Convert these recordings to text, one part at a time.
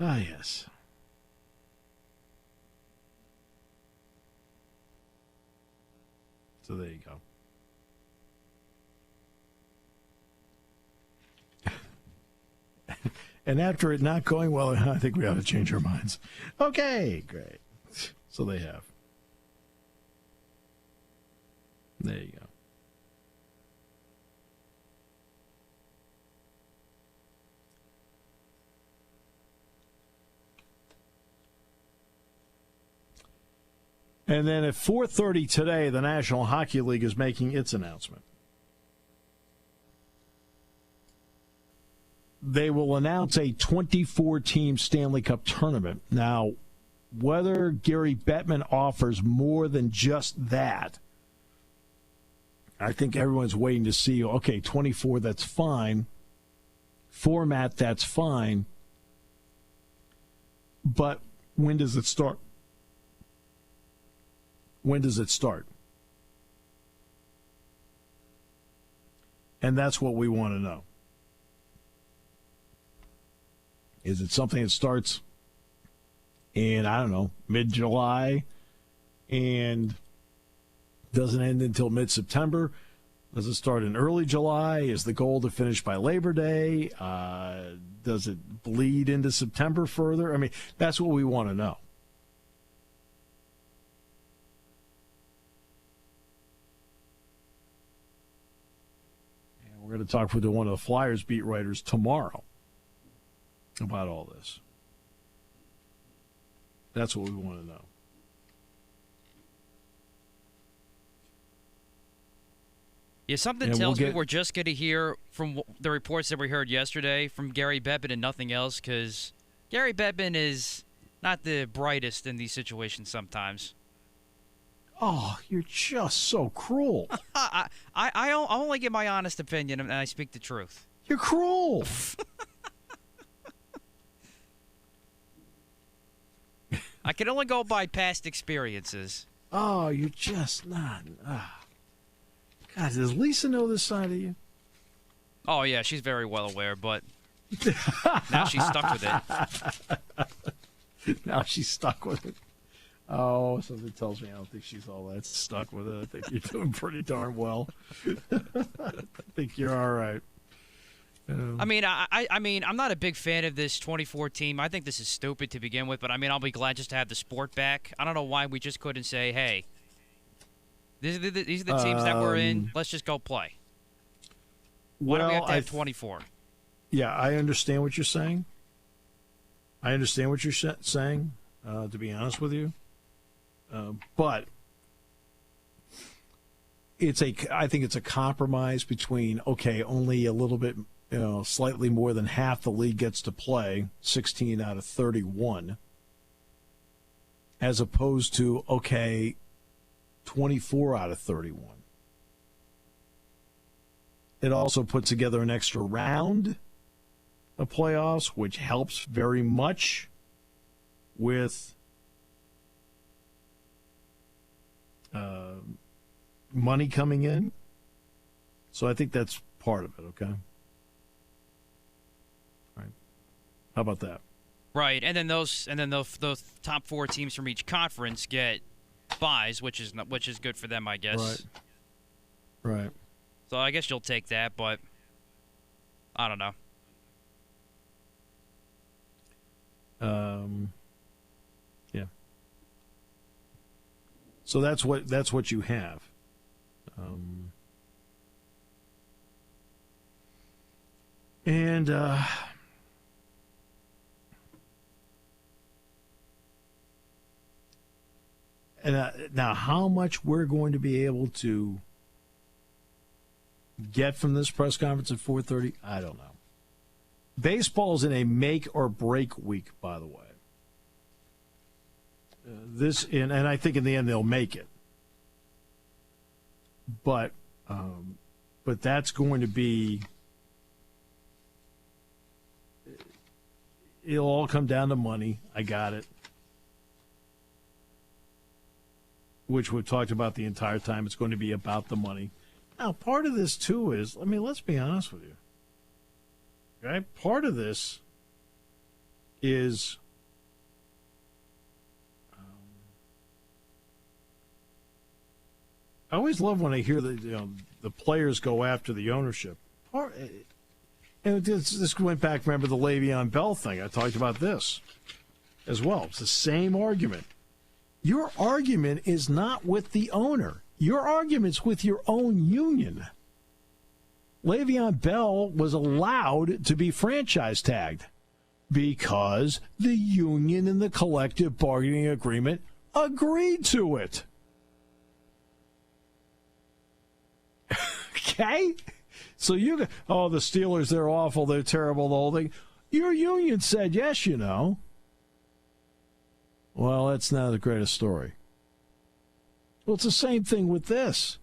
Ah, yes. So there you go. And after it not going well, I think we ought to change our minds. Okay, great. So they have. There you go. And then at 4:30 today, the National Hockey League is making its announcement. They will announce a 24-team Stanley Cup tournament. Now, whether Gary Bettman offers more than just that, I think everyone's waiting to see, okay, 24, that's fine. Format, that's fine. But when does it start? When does it start? And that's what we want to know. Is it something that starts in, I don't know, mid-July and doesn't end until mid-September? Does it start in early July? Is the goal to finish by Labor Day? Does it bleed into September further? I mean, that's what we want to know. And we're going to talk with one of the Flyers beat writers tomorrow about all this. That's what we want to know. Yeah, something tells me we're just going to hear from the reports that we heard yesterday from Gary Bettman and nothing else, because Gary Bettman is not the brightest in these situations sometimes. Oh, you're just so cruel. I only give my honest opinion, and I speak the truth. You're cruel. I can only go by past experiences. Oh, you're just not. God, does Lisa know this side of you? Oh, yeah, she's very well aware, but now she's stuck with it. Now she's stuck with it. Oh, something tells me I don't think she's all that stuck with it. I think you're doing pretty darn well. I think you're all right. I mean, I'm not a big fan of this 24 team. I think this is stupid to begin with, but I mean, I'll be glad just to have the sport back. I don't know why we just couldn't say, hey, these are the teams that we're in. Let's just go play. Why do we have to have 24? Yeah, I understand what you're saying. I understand what you're saying, to be honest with you. But I think it's a compromise between, okay, only a little bit, slightly more than half the league gets to play, 16 out of 31, as opposed to, okay, 24 out of 31. It also puts together an extra round of playoffs, which helps very much with money coming in. So I think that's part of it, okay? All right. How about that? Right, and then those top four teams from each conference get buys, which is good for them, I guess. Right. So I guess you'll take that, but I don't know. Yeah. So that's what you have. And now, how much we're going to be able to get from this press conference at 4:30, I don't know. Baseball's in a make or break week, by the way. And I think in the end they'll make it. But that's going to be. It'll all come down to money. I got it. Which we've talked about the entire time. It's going to be about the money. Now, part of this, too, is, let's be honest with you. Okay? Part of this is I always love when I hear the players go after the ownership. And this went back, remember the Le'Veon Bell thing. I talked about this as well. It's the same argument. Your argument is not with the owner. Your argument's with your own union. Le'Veon Bell was allowed to be franchise tagged because the union and the collective bargaining agreement agreed to it. Okay? So the Steelers, they're awful, they're terrible, the whole thing. Your union said yes, you know. Well, that's not the greatest story. Well, it's the same thing with this.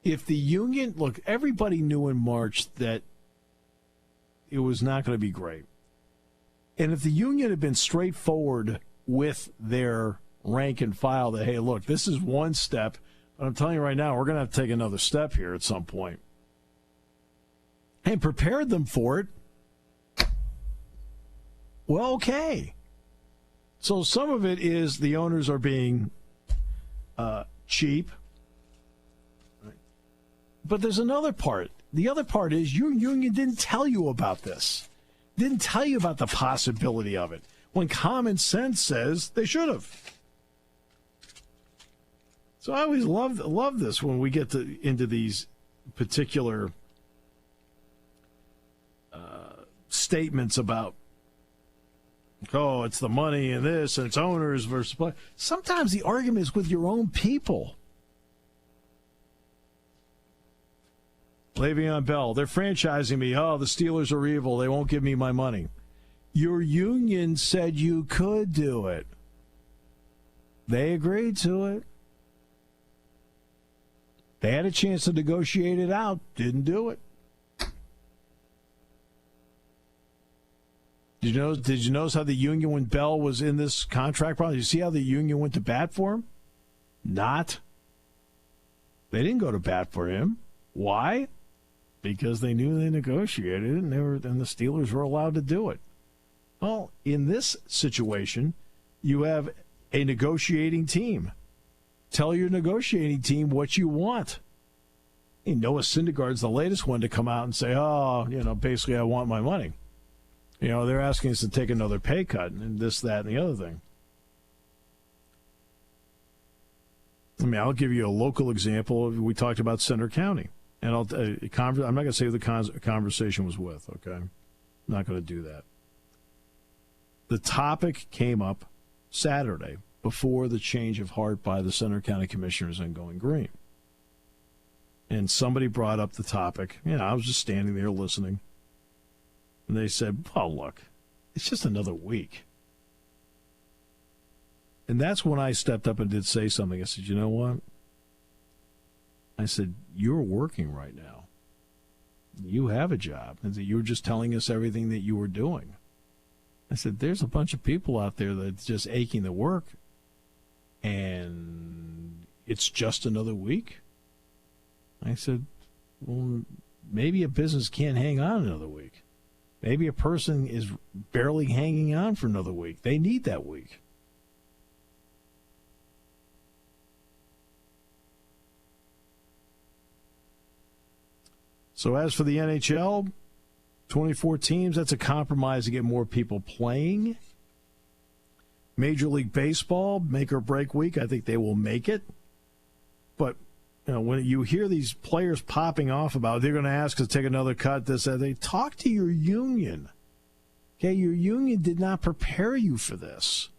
If the union, look, everybody knew in March that it was not going to be great. And if the union had been straightforward with their rank and file that, hey, look, this is one step, but I'm telling you right now, we're going to have to take another step here at some point, and prepared them for it, well, okay. So some of it is the owners are being cheap. But there's another part. The other part is your union didn't tell you about this. Didn't tell you about the possibility of it. When common sense says they should have. So I always love this when we get into these particular statements about, oh, it's the money and this, and it's owners versus players. Sometimes the argument is with your own people. Le'Veon Bell, they're franchising me. Oh, the Steelers are evil. They won't give me my money. Your union said you could do it. They agreed to it. They had a chance to negotiate it out. Didn't do it. Did you notice how the union, when Bell was in this contract problem, did you see how the union went to bat for him? Not. They didn't go to bat for him. Why? Because they knew they negotiated it, and the Steelers were allowed to do it. Well, in this situation, you have a negotiating team. Tell your negotiating team what you want. And Noah Syndergaard's the latest one to come out and say, basically I want my money. They're asking us to take another pay cut and this, that, and the other thing. I'll give you a local example. We talked about Center County. And I'm not going to say who the conversation was with, okay? I'm not going to do that. The topic came up Saturday before the change of heart by the Center County Commissioners and going green. And somebody brought up the topic. I was just standing there listening. And they said, well, look, it's just another week. And that's when I stepped up and did say something. I said, you know what? I said, you're working right now. You have a job. And you were just telling us everything that you were doing. I said, there's a bunch of people out there that's just aching to work. And it's just another week. I said, well, maybe a business can't hang on another week. Maybe a person is barely hanging on for another week. They need that week. So as for the NHL, 24 teams, that's a compromise to get more people playing. Major League Baseball, make or break week, I think they will make it. But when you hear these players popping off about they're going to ask us to take another cut, they talk to your union. Okay, your union did not prepare you for this.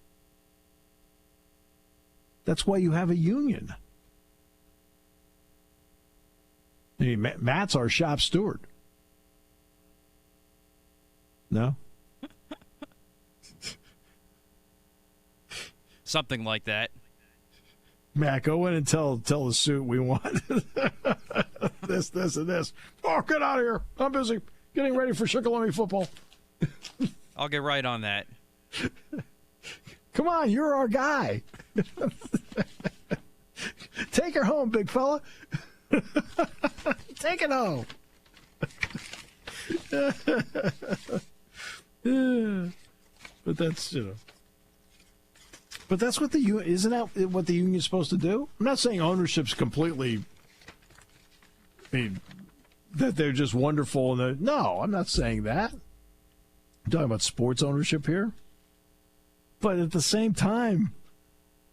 That's why you have a union. Matt's our shop steward. No? Something like that. Matt, go in and tell the suit we want this, and this. Oh, get out of here. I'm busy getting ready for Shikalami football. I'll get right on that. Come on, you're our guy. Take her home, big fella. Take it home. But that's, But that's what isn't that what the union's supposed to do? I'm not saying ownership's completely, that they're just wonderful. No, I'm not saying that. I'm talking about sports ownership here. But at the same time,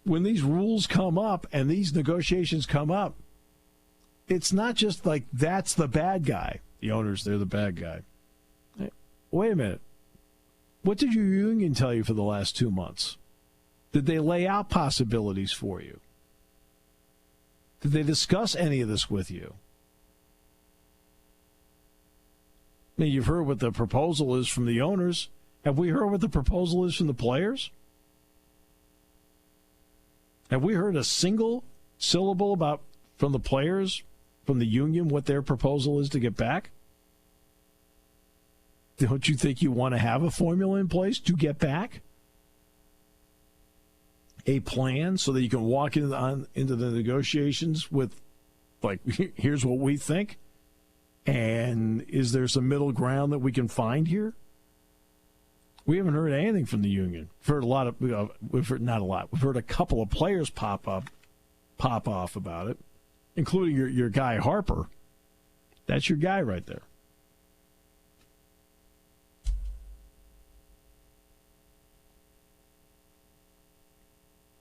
when these rules come up and these negotiations come up, it's not just like that's the bad guy. The owners, they're the bad guy. Wait a minute. What did your union tell you for the last 2 months? Did they lay out possibilities for you? Did they discuss any of this with you? I mean, you've heard what the proposal is from the owners. Have we heard what the proposal is from the players? Have we heard a single syllable from the players, from the union, what their proposal is to get back? Don't you think you want to have a formula in place to get back? A plan so that you can walk into the negotiations with, like, here's what we think, and is there some middle ground that we can find here? We haven't heard anything from the union. We've heard not a lot. We've heard a couple of players pop off about it, including your guy Harper. That's your guy right there.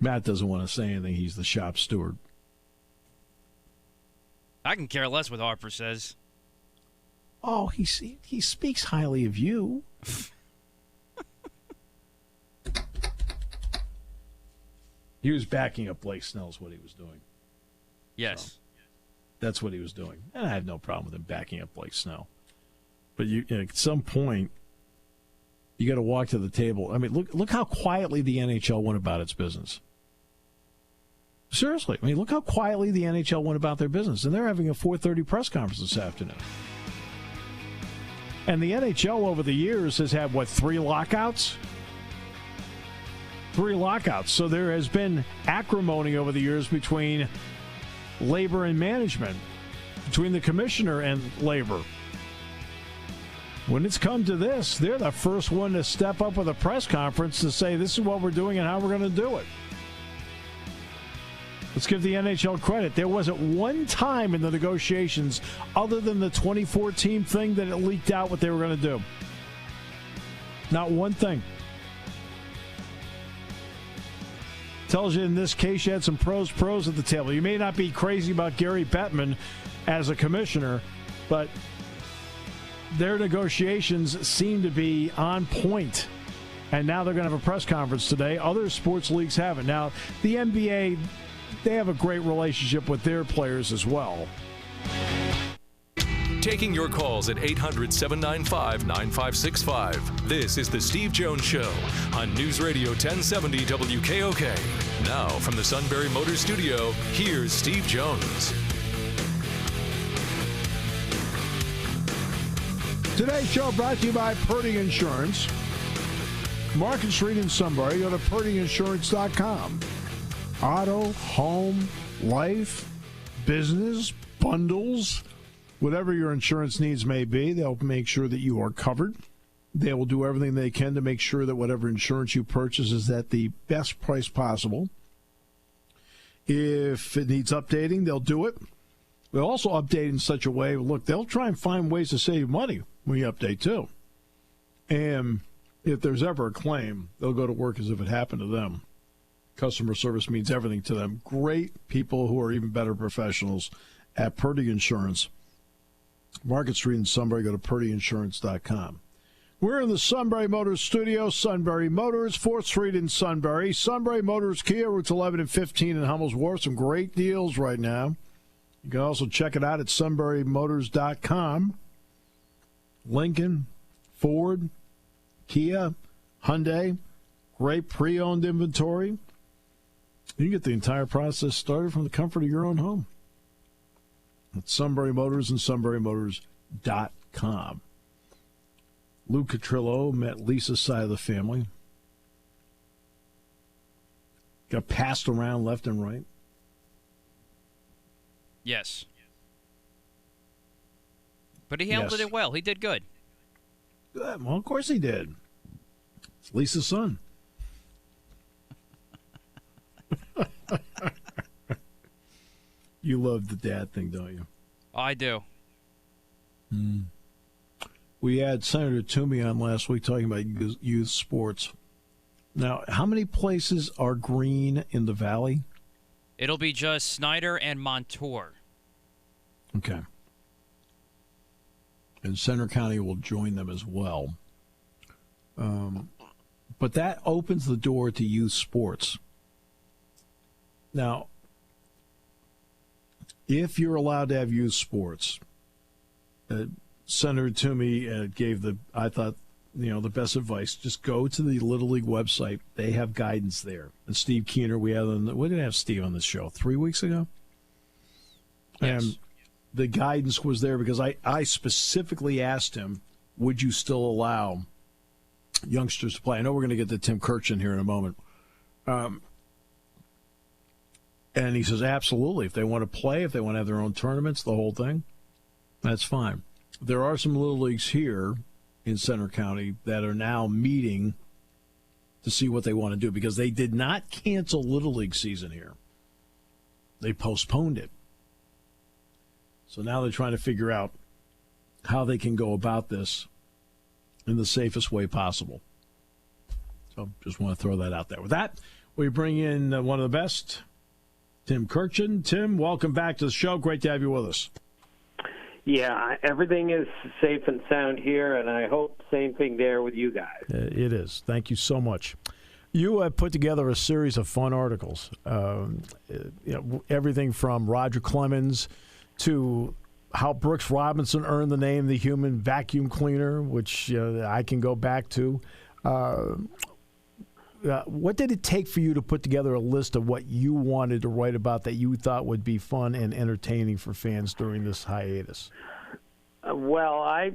Matt doesn't want to say anything. He's the shop steward. I can care less what Harper says. Oh, he speaks highly of you. He was backing up Blake Snell is what he was doing. Yes. So, that's what he was doing. And I have no problem with him backing up Blake Snell. But at some point, you got to walk to the table. I mean, look how quietly the NHL went about its business. Seriously. I mean, look how quietly the NHL went about their business. And they're having a 4:30 press conference this afternoon. And the NHL over the years has had, 3 lockouts? 3 lockouts. So there has been acrimony over the years between labor and management, between the commissioner and labor. When it's come to this, they're the first one to step up with a press conference to say this is what we're doing and how we're going to do it. Let's give the NHL credit. There wasn't one time in the negotiations other than the 2014 thing that it leaked out what they were going to do. Not one thing. Tells you in this case you had some pros at the table. You may not be crazy about Gary Bettman as a commissioner, but their negotiations seem to be on point. And now they're going to have a press conference today. Other sports leagues haven't. Now, the NBA, they have a great relationship with their players as well. Taking your calls at 800-795-9565. This is the Steve Jones Show on News Radio 1070 WKOK. Now, from the Sunbury Motors Studio, here's Steve Jones. Today's show brought to you by Purdy Insurance. Market Street in Sunbury. Go to purdyinsurance.com. Auto, home, life, business, bundles, whatever your insurance needs may be, they'll make sure that you are covered. They will do everything they can to make sure that whatever insurance you purchase is at the best price possible. If it needs updating, they'll do it. They'll also update in such a way, look, they'll try and find ways to save money when you update too. And if there's ever a claim, they'll go to work as if it happened to them. Customer service means everything to them. Great people who are even better professionals at Purdy Insurance. Market Street in Sunbury. Go to purdyinsurance.com. We're in the Sunbury Motors studio. Sunbury Motors, 4th Street in Sunbury. Sunbury Motors Kia, routes 11 and 15 in Hummel's Wharf. Some great deals right now. You can also check it out at sunburymotors.com. Lincoln, Ford, Kia, Hyundai, great pre-owned inventory. You can get the entire process started from the comfort of your own home. At Sunbury Motors and sunburymotors.com. Lou Catrillo met Lisa's side of the family. Got passed around left and right. Yes. But he handled it well. He did good. Good. Well, of course he did. It's Lisa's son. You love the dad thing, don't you? Oh, I do. We had Senator Toomey on last week talking about youth sports. Now, how many places are green in the Valley? It'll be just Snyder and Montour. Okay. And Center County will join them as well. But that opens the door to youth sports. Now, if you're allowed to have youth sports, Senator Toomey gave the best advice. Just go to the Little League website. They have guidance there. And Steve Keener, we didn't have Steve on this show 3 weeks ago. Yes. And the guidance was there because I specifically asked him, would you still allow youngsters to play? I know we're going to get to Tim Kurkjian here in a moment. And he says, absolutely. If they want to play, if they want to have their own tournaments, the whole thing, that's fine. There are some little leagues here in Center County that are now meeting to see what they want to do because they did not cancel Little League season here. They postponed it. So now they're trying to figure out how they can go about this in the safest way possible. So just want to throw that out there. With that, we bring in one of the best, Tim Kurkjian. Tim, welcome back to the show. Great to have you with us. Yeah, everything is safe and sound here, and I hope same thing there with you guys. It is. Thank you so much. You have put together a series of fun articles, everything from Roger Clemens to how Brooks Robinson earned the name the human vacuum cleaner, which I can go back to. What did it take for you to put together a list of what you wanted to write about that you thought would be fun and entertaining for fans during this hiatus? Well, I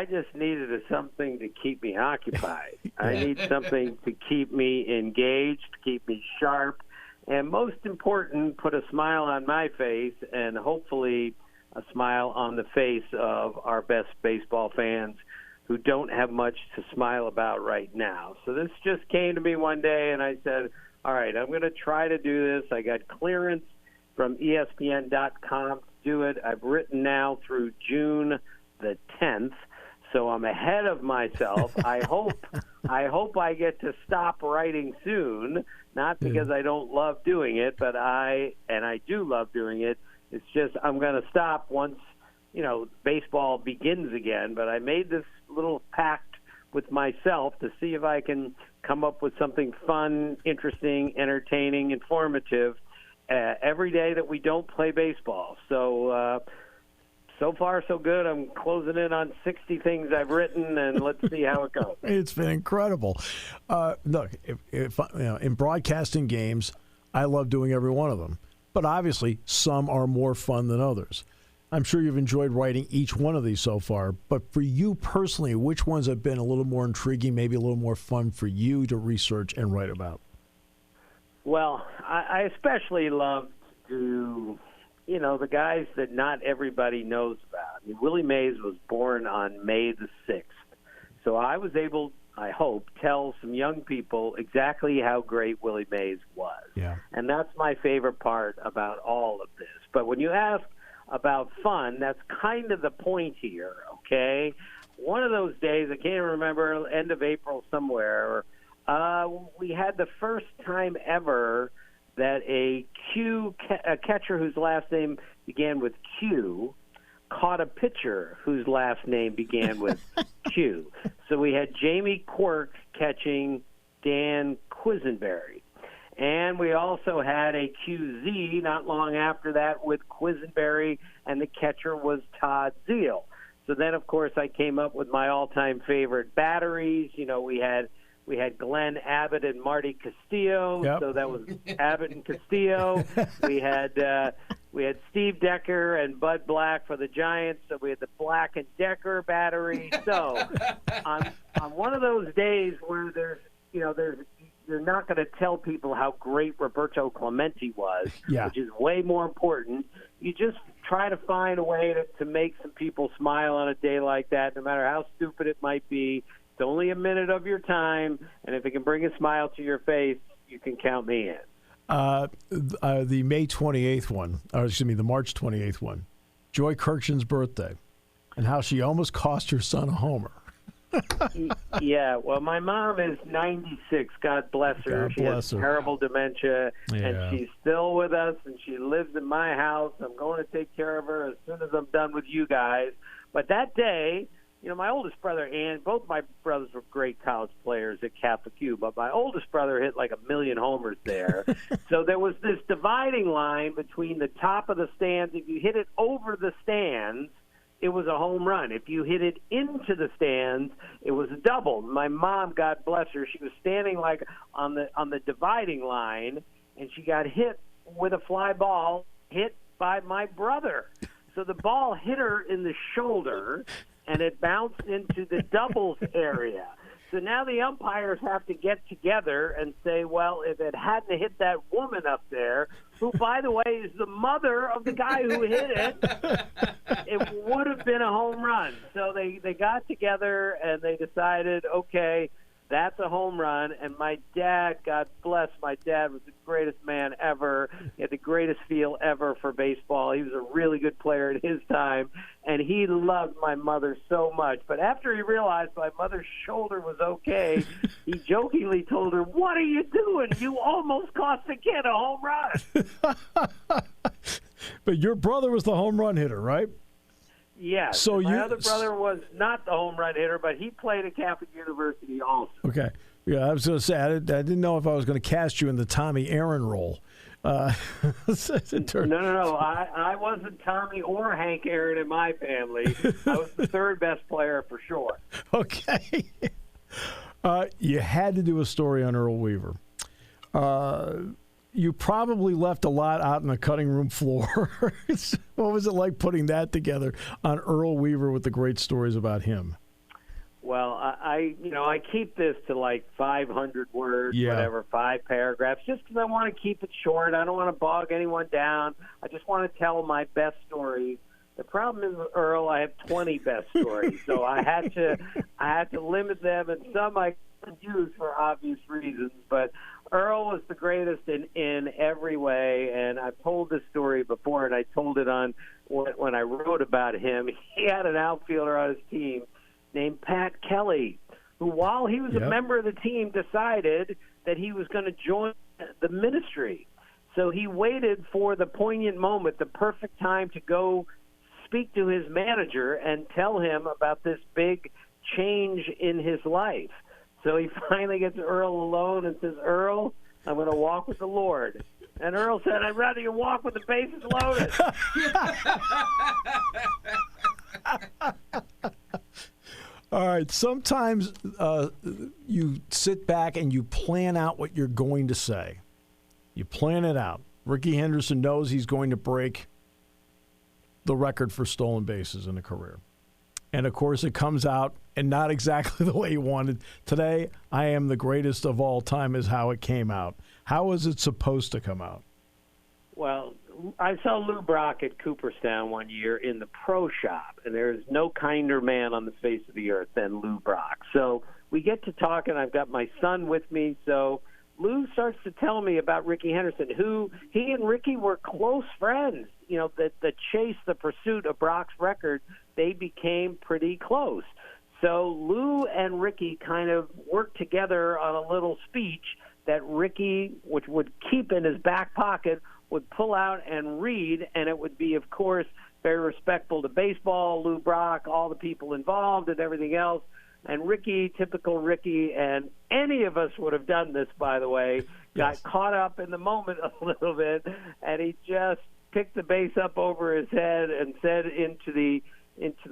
just needed something to keep me occupied. I need something to keep me engaged, keep me sharp, and most important, put a smile on my face and hopefully a smile on the face of our best baseball fans who don't have much to smile about right now. So this just came to me one day, and I said, all right, I'm going to try to do this. I got clearance from ESPN.com to do it. I've written now through June the 10th, so I'm ahead of myself. I hope I get to stop writing soon, not because I don't love doing it, but I do love doing it. It's just I'm going to stop once baseball begins again, but I made this little pact with myself to see if I can come up with something fun, interesting, entertaining, informative every day that we don't play baseball. So far, so good. I'm closing in on 60 things I've written, and let's see how it goes. It's been incredible. Look, if in broadcasting games, I love doing every one of them, but obviously some are more fun than others. I'm sure you've enjoyed writing each one of these so far, but for you personally, which ones have been a little more intriguing, maybe a little more fun for you to research and write about? Well, I especially love to, the guys that not everybody knows about. I mean, Willie Mays was born on May the 6th, so I was able, I hope, tell some young people exactly how great Willie Mays was. Yeah. And that's my favorite part about all of this. But when you ask about fun, that's kind of the point here, okay? One of those days, I can't remember, end of April somewhere, we had the first time ever that a catcher whose last name began with Q caught a pitcher whose last name began with Q. So we had Jamie Quirk catching Dan Quisenberry. And we also had a QZ not long after that with Quisenberry, and the catcher was Todd Zeal. So then, of course, I came up with my all-time favorite batteries. We had Glenn Abbott and Marty Castillo. Yep. So that was Abbott and Castillo. We had Steve Decker and Bud Black for the Giants. So we had the Black and Decker battery. So on one of those days where you're not going to tell people how great Roberto Clemente was, which is way more important. You just try to find a way to make some people smile on a day like that, no matter how stupid it might be. It's only a minute of your time, and if it can bring a smile to your face, you can count me in. The May 28th one, or excuse me, the March 28th one, Joy Kurkjian's birthday, and how she almost cost her son a homer. Yeah, well, my mom is 96. God bless her. She has terrible dementia, and she's still with us, and she lives in my house. I'm going to take care of her as soon as I'm done with you guys. But that day, my oldest brother and both my brothers were great college players at Catholic U, but my oldest brother hit like 1 million homers there. So there was this dividing line between the top of the stands. If you hit it over the stands, it was a home run. If you hit it into the stands, it was a double. My mom, God bless her, she was standing like on the dividing line, and she got hit with a fly ball hit by my brother. So the ball hit her in the shoulder, and it bounced into the doubles area. So now the umpires have to get together and say, well, if it hadn't hit that woman up there, who, by the way, is the mother of the guy who hit it, it would have been a home run. So they got together and they decided, okay, that's a home run. And my dad, God bless, my dad was the greatest man ever. He had the greatest feel ever for baseball. He was a really good player at his time, and he loved my mother so much. But after he realized my mother's shoulder was okay, he jokingly told her, "What are you doing? You almost cost the kid a home run." But your brother was the home run hitter, right? Yes. So my other brother was not the home run hitter, but he played at Catholic University also. Okay. Yeah, I was going to say, I didn't know if I was going to cast you in the Tommy Aaron role. No. I wasn't Tommy or Hank Aaron in my family. I was the third best player for sure. Okay. You had to do a story on Earl Weaver. You probably left a lot out on the cutting room floor. What was it like putting that together on Earl Weaver with the great stories about him? Well, I keep this to like 500 words, whatever, 5 paragraphs, just because I want to keep it short. I don't want to bog anyone down. I just want to tell my best stories. The problem is with Earl, I have 20 best stories, so I had to limit them, and some I couldn't use for obvious reasons. But Earl was the greatest in every way, and I've told this story before, and I told it on when I wrote about him. He had an outfielder on his team named Pat Kelly, who, while he was a member of the team, decided that he was going to join the ministry. So he waited for the poignant moment, the perfect time to go speak to his manager and tell him about this big change in his life. So he finally gets Earl alone and says, "Earl, I'm going to walk with the Lord." And Earl said, "I'd rather you walk with the bases loaded." All right. Sometimes you sit back and you plan out what you're going to say. You plan it out. Rickey Henderson knows he's going to break the record for stolen bases in a career. And, of course, it comes out and not exactly the way he wanted. Today, I am the greatest of all time is how it came out. How is it supposed to come out? Well, I saw Lou Brock at Cooperstown one year in the pro shop, and there is no kinder man on the face of the earth than Lou Brock. So we get to talk, and I've got my son with me. So Lou starts to tell me about Rickey Henderson, who he and Rickey were close friends. You know, the chase, the pursuit of Brock's record, they became pretty close. So Lou and Rickey kind of worked together on a little speech that Rickey, which would keep in his back pocket, would pull out and read, and it would be, of course, very respectful to baseball, Lou Brock, all the people involved, and everything else. And Rickey, typical Rickey, and any of us would have done this, by the way, got caught up in the moment a little bit, and he just picked the base up over his head and said into the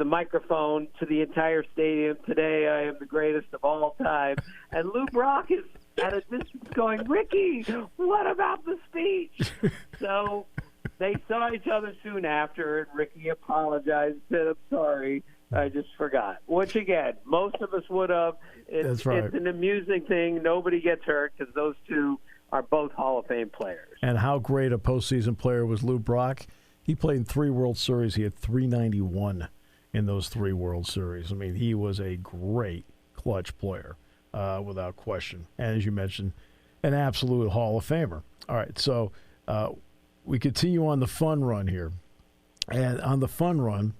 microphone to the entire stadium, "Today I am the greatest of all time." And Lou Brock is at a distance going, "Rickey, what about the speech?" So they saw each other soon after, and Rickey apologized and said, "I'm sorry, I just forgot." Which, again, most of us would have. That's right. It's an amusing thing. Nobody gets hurt because those two are both Hall of Fame players. And how great a postseason player was Lou Brock. He played in 3 World Series. He had 391 in those 3 World Series. I mean, he was a great clutch player, without question. And as you mentioned, an absolute Hall of Famer. All right, so we continue on the fun run here. And on the fun run,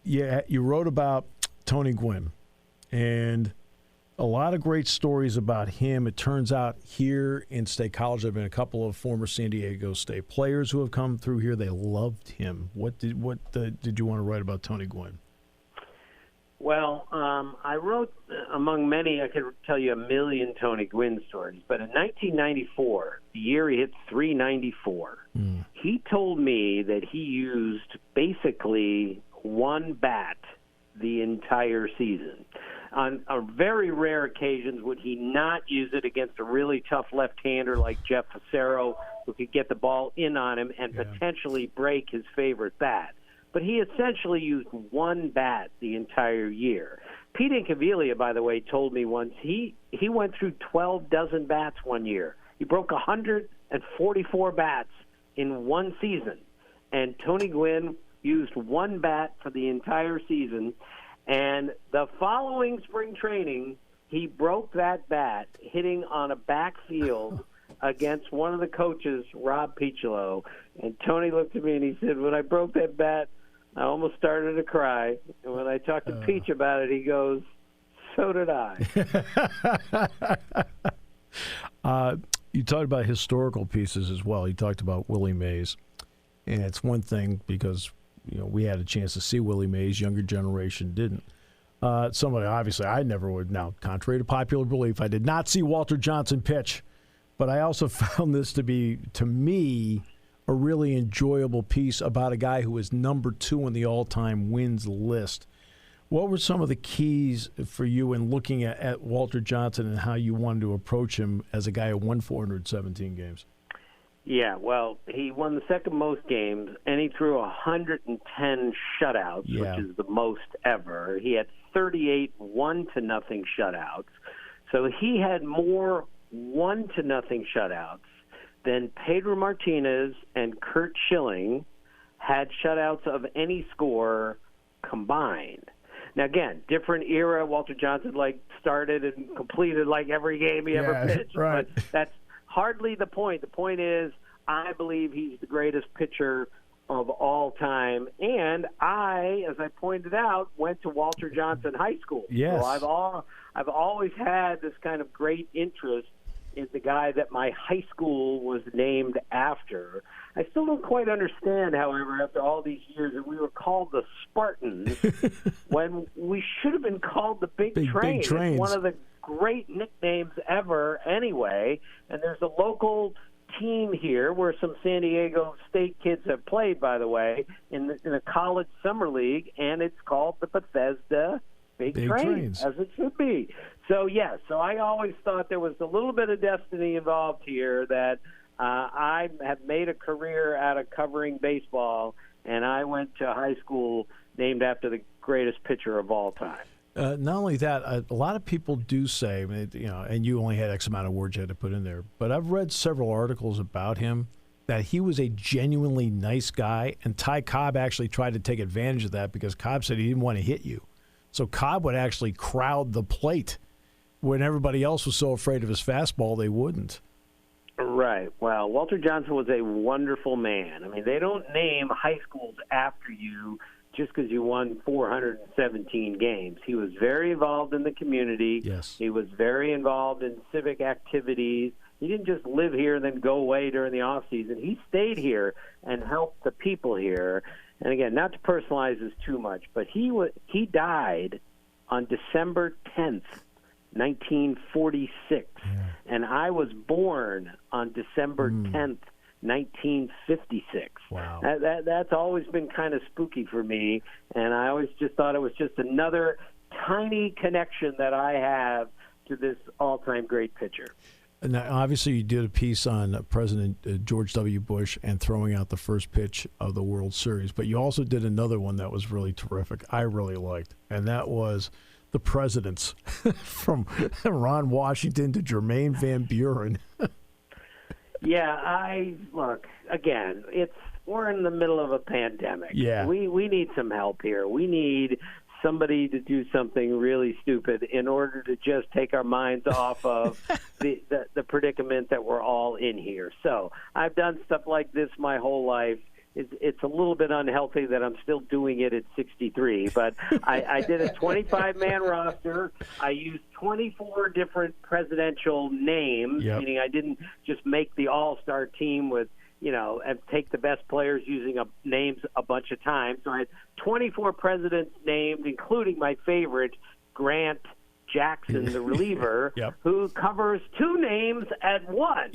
you wrote about Tony Gwynn, and a lot of great stories about him. It turns out here in State College, there have been a couple of former San Diego State players who have come through here. They loved him. What did you want to write about Tony Gwynn? Well, I wrote, among many, I could tell you a million Tony Gwynn stories, but in 1994, the year he hit 394, he told me that he used basically one bat the entire season. On very rare occasions would he not use it against a really tough left-hander like Jeff Facero, who could get the ball in on him and potentially break his favorite bat. But he essentially used one bat the entire year. Pete Incaviglia, by the way, told me once he went through 12 dozen bats one year. He broke 144 bats in one season. And Tony Gwynn used one bat for the entire season. And the following spring training, he broke that bat hitting on a backfield against one of the coaches, Rob Piccolo. And Tony looked at me and he said, when I broke that bat, I almost started to cry. And when I talked to Peach about it, he goes, so did I. You talked about historical pieces as well. You talked about Willie Mays. And it's one thing because we had a chance to see Willie Mays. Younger generation didn't. Somebody, obviously, I never would. Now, contrary to popular belief, I did not see Walter Johnson pitch. But I also found this to be, to me, a really enjoyable piece about a guy who is number 2 on the all-time wins list. What were some of the keys for you in looking at Walter Johnson and how you wanted to approach him as a guy who won 417 games? Yeah, well, he won the second most games, and he threw 110 shutouts, which is the most ever. He had 38 1-0 shutouts. So he had more 1-0 shutouts than Pedro Martinez and Curt Schilling had shutouts of any score combined. Now, again, different era. Walter Johnson, started and completed, every game he ever pitched. Right. But that's hardly the point. The point is, I believe he's the greatest pitcher of all time. And I, as I pointed out, went to Walter Johnson High School. Yes. So I've always had this kind of great interest in the guy that my high school was named after. I still don't quite understand, however, after all these years, that we were called the Spartans when we should have been called the Big Train. Big Trains. It's one of the great nicknames ever anyway. And there's a local team here where some San Diego State kids have played, by the way, in a college summer league, and it's called the Bethesda Big Trains, as it should be. So, yes, I always thought there was a little bit of destiny involved here, that I have made a career out of covering baseball, and I went to high school named after the greatest pitcher of all time. Not only that, a lot of people do say, and you only had X amount of words you had to put in there, but I've read several articles about him that he was a genuinely nice guy, and Ty Cobb actually tried to take advantage of that because Cobb said he didn't want to hit you. So Cobb would actually crowd the plate when everybody else was so afraid of his fastball they wouldn't. Right. Well, Walter Johnson was a wonderful man. I mean, they don't name high schools after you just because you won 417 games. He was very involved in the community. Yes. He was very involved in civic activities. He didn't just live here and then go away during the off season. He stayed here and helped the people here. And again, not to personalize this too much, but he died on December 10th, 1946. And I was born on December 10th, 1956. Wow. That's always been kind of spooky for me, and I always just thought it was just another tiny connection that I have to this all-time great pitcher. Now, obviously, you did a piece on President George W. Bush and throwing out the first pitch of the World Series, but you also did another one that was really terrific, I really liked, and that was the presidents from Ron Washington to Jermaine Van Buren. Yeah, look, again, we're in the middle of a pandemic. Yeah. We need some help here. We need somebody to do something really stupid in order to just take our minds off of the predicament that we're all in here. So I've done stuff like this my whole life. It's a little bit unhealthy that I'm still doing it at 63, but I did a 25-man roster. I used 24 different presidential names, meaning I didn't just make the all-star team with, and take the best players using names a bunch of times. So I had 24 presidents named, including my favorite, Grant Jackson, the reliever, who covers two names at once,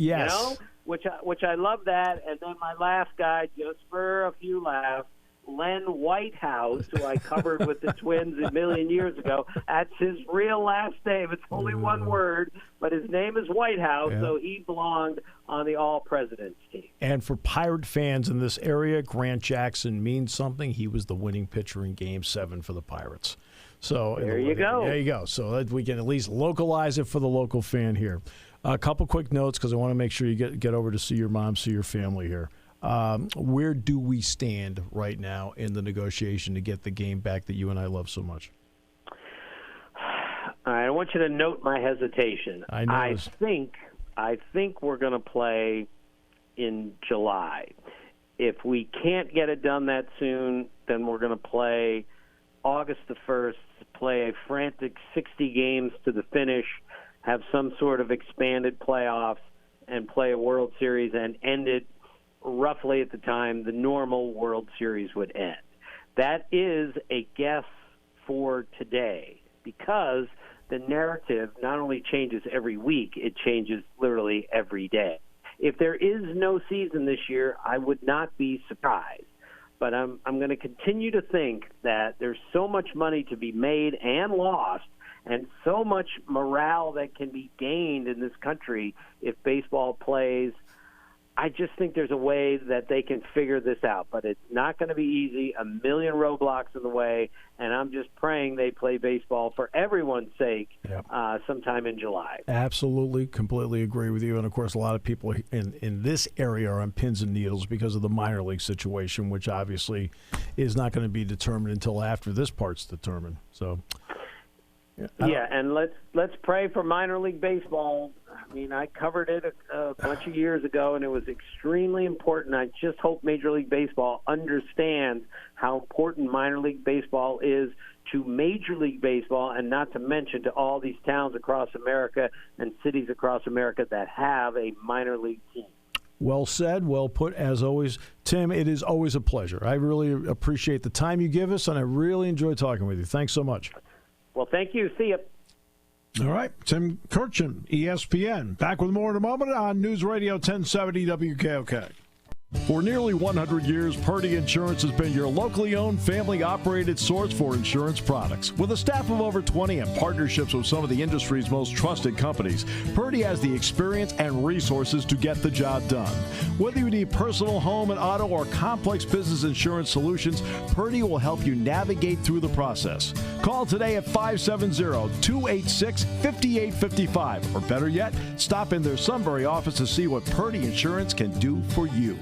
which I love that. And then my last guy, just for a few laughs, Len Whitehouse, who I covered with the Twins a million years ago. That's his real last name. It's only one word, but his name is Whitehouse, so he belonged on the All-Presidents team. And for Pirate fans in this area, Grant Jackson means something. He was the winning pitcher in Game 7 for the Pirates. So there you go. There you go. So that we can at least localize it for the local fan here. A couple quick notes because I want to make sure you get over to see your mom, see your family here. Where do we stand right now in the negotiation to get the game back that you and I love so much? I want you to note my hesitation. I think we're going to play in July. If we can't get it done that soon, then we're going to play August the 1st, play a frantic 60 games to the finish, have some sort of expanded playoffs, and play a World Series and end it roughly at the time the normal World Series would end. That is a guess for today because the narrative not only changes every week, it changes literally every day. If there is no season this year, I would not be surprised. But I'm going to continue to think that there's so much money to be made and lost and so much morale that can be gained in this country if baseball plays. I just think there's a way that they can figure this out, but it's not going to be easy. A million roadblocks in the way, and I'm just praying they play baseball for everyone's sake sometime in July. Absolutely, completely agree with you. And, of course, a lot of people in this area are on pins and needles because of the minor league situation, which obviously is not going to be determined until after this part's determined. So, and let's pray for minor league baseball. I mean, I covered it a bunch of years ago, and it was extremely important. I just hope Major League Baseball understands how important minor league baseball is to Major League Baseball, and not to mention to all these towns across America and cities across America that have a minor league team. Well said, well put, as always. Tim, it is always a pleasure. I really appreciate the time you give us, and I really enjoy talking with you. Thanks so much. Well, thank you. See you. All right, Tim Kurkjian, ESPN. Back with more in a moment on News Radio 1070 WKOK. For nearly 100 years, Purdy Insurance has been your locally owned, family-operated source for insurance products. With a staff of over 20 and partnerships with some of the industry's most trusted companies, Purdy has the experience and resources to get the job done. Whether you need personal, home, and auto, or complex business insurance solutions, Purdy will help you navigate through the process. Call today at 570-286-5855, or better yet, stop in their Sunbury office to see what Purdy Insurance can do for you.